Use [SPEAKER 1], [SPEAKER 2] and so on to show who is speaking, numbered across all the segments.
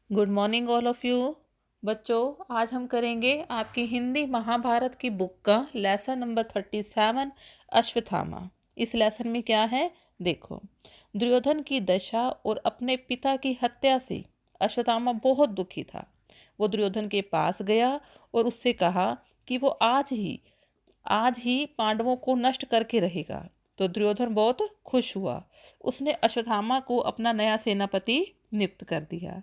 [SPEAKER 1] Good morning all of you. बच्चों, आज हम करेंगे आपकी हिंदी महाभारत की बुक का लेसन नंबर 37 अश्वत्थामा। इस लेसन में क्या है देखो। दुर्योधन की दशा और अपने पिता की हत्या से अश्वत्थामा बहुत दुखी था। वो दुर्योधन के पास गया और उससे कहा कि वो आज ही पांडवों को नष्ट करके रहेगा। तो दुर्योधन बहुत खुश हुआ। उसने अश्वत्थामा को अपना नया सेनापति नियुक्त कर दिया।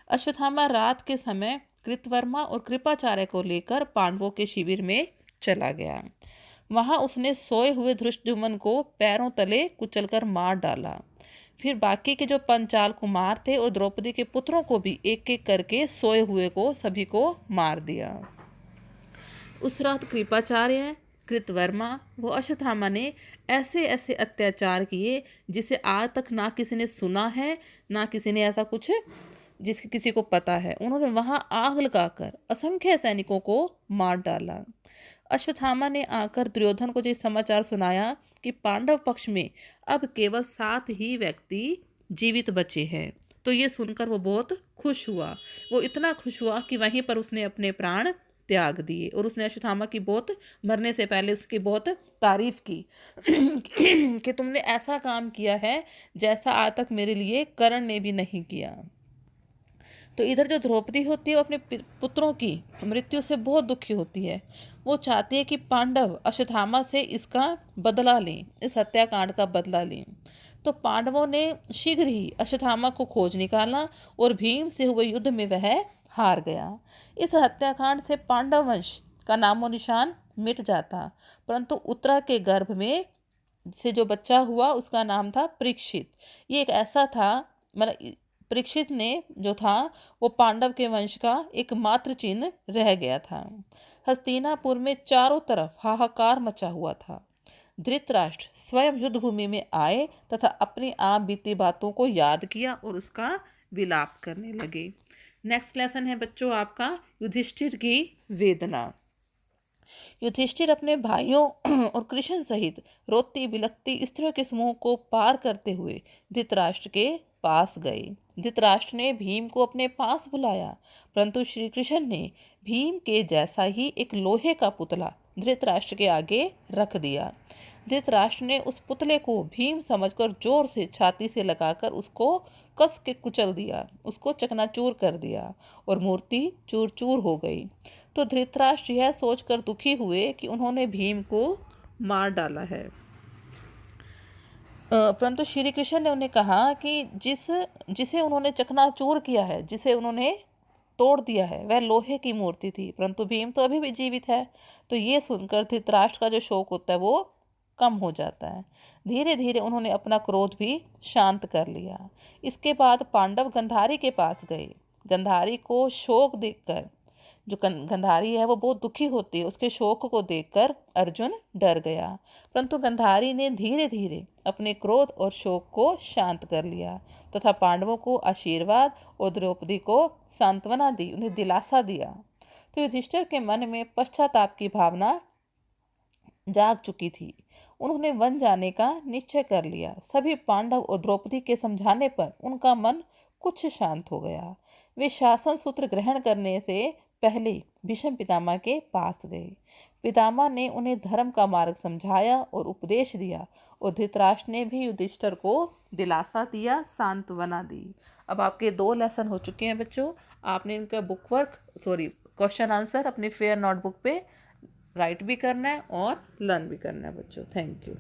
[SPEAKER 1] अश्वत्थामा रात के समय कृतवर्मा और कृपाचार्य को लेकर पांडवों के शिविर में चला गया। वहां उसने सोए हुए धृष्टद्युम्न को पैरों तले कुचलकर मार डाला। फिर बाकी के जो पंचाल कुमार थे और द्रौपदी के पुत्रों को भी एक एक करके सोए हुए को सभी को मार दिया। उस रात कृपाचार्य, कृतवर्मा व अश्वत्थामा ने ऐसे ऐसे अत्याचार किए जिसे आज तक ना किसी ने सुना है, ना किसी ने ऐसा कुछ जिसकी किसी को पता है। उन्होंने वहां आग लगाकर असंख्य सैनिकों को मार डाला। अश्वत्थामा ने आकर दुर्योधन को जो समाचार सुनाया कि पांडव पक्ष में अब केवल 7 ही व्यक्ति जीवित बचे हैं, तो ये सुनकर वो बहुत खुश हुआ। वो इतना खुश हुआ कि वहीं पर उसने अपने प्राण त्याग दिए और उसने अश्वत्थामा की बहुत मरने से पहले उसकी बहुत तारीफ की कि तुमने ऐसा काम किया है जैसा आज तक मेरे लिए कर्ण ने भी नहीं किया। तो इधर जो द्रौपदी होती है वो अपने पुत्रों की मृत्यु से बहुत दुखी होती है। वो चाहती है कि पांडव अश्वत्थामा से इसका बदला लें, इस हत्याकांड का बदला लें। तो पांडवों ने शीघ्र ही अश्वत्थामा को खोज निकाला और भीम से हुए युद्ध में वह हार गया। इस हत्याकांड से पांडव वंश का नामो निशान मिट जाता, परंतु उत्तरा के गर्भ में से जो बच्चा हुआ उसका नाम था परीक्षित। ये एक ऐसा था, मतलब परीक्षित ने जो था वो पांडव के वंश का एकमात्र चिन्ह रह गया था। हस्तिनापुर में चारों तरफ हाहाकार मचा हुआ था। धृतराष्ट्र स्वयं युद्ध भूमि में आए तथा अपनी आप बीती बातों को याद किया और उसका विलाप करने लगे। नेक्स्ट लेसन है बच्चों आपका युधिष्ठिर की वेदना। युधिष्ठिर अपने भाइयों और कृष्ण सहित रोती बिलखती स्त्रियों के समूह को पार करते हुए धृतराष्ट्र के पास गए। धृतराष्ट्र ने भीम को अपने पास बुलाया, परंतु श्री कृष्ण ने भीम के जैसा ही एक लोहे का पुतला धृतराष्ट्र के आगे रख दिया। धृतराष्ट्र ने उस पुतले को भीम समझकर जोर से छाती से लगाकर उसको कस के कुचल दिया, उसको चकनाचूर कर दिया और मूर्ति चूर चूर हो गई। तो धृतराष्ट्र यह सोचकर दुखी हुए कि उन्होंने भीम को मार डाला है। परंतु श्री कृष्ण ने उन्हें कहा कि जिसे उन्होंने चकनाचूर किया है, जिसे उन्होंने तोड़ दिया है, वह लोहे की मूर्ति थी, परंतु भीम तो अभी भी जीवित है। तो ये सुनकर धृतराष्ट्र का जो शोक होता है वो कम हो जाता है। धीरे धीरे उन्होंने अपना क्रोध भी शांत कर लिया। इसके बाद पांडव गंधारी के पास गए। गंधारी को शोक देखकर, जो गंधारी है वो बहुत दुखी होती है, उसके शोक को देखकर अर्जुन डर गया। परंतु गंधारी ने धीरे धीरे अपने क्रोध और शोक को शांत कर लिया तथा पांडवों को आशीर्वाद और द्रौपदी को सांत्वना दी, उन्हें दिलासा दिया। तो युधिष्ठिर के मन में पश्चाताप की भावना जाग चुकी थी। उन्होंने वन जाने का निश्चय कर लिया। सभी पांडव और द्रौपदी के समझाने पर उनका मन कुछ शांत हो गया। वे शासन सूत्र ग्रहण करने से पहले भीष्म पितामह के पास गए। पितामह ने उन्हें धर्म का मार्ग समझाया और उपदेश दिया और धृतराष्ट्र ने भी युधिष्ठिर को दिलासा दिया, सांत्वना दी। अब आपके 2 लेसन हो चुके हैं बच्चों। आपने इनका क्वेश्चन आंसर अपनी फेयर नोटबुक पे राइट भी करना है और लर्न भी करना है बच्चों। Thank you.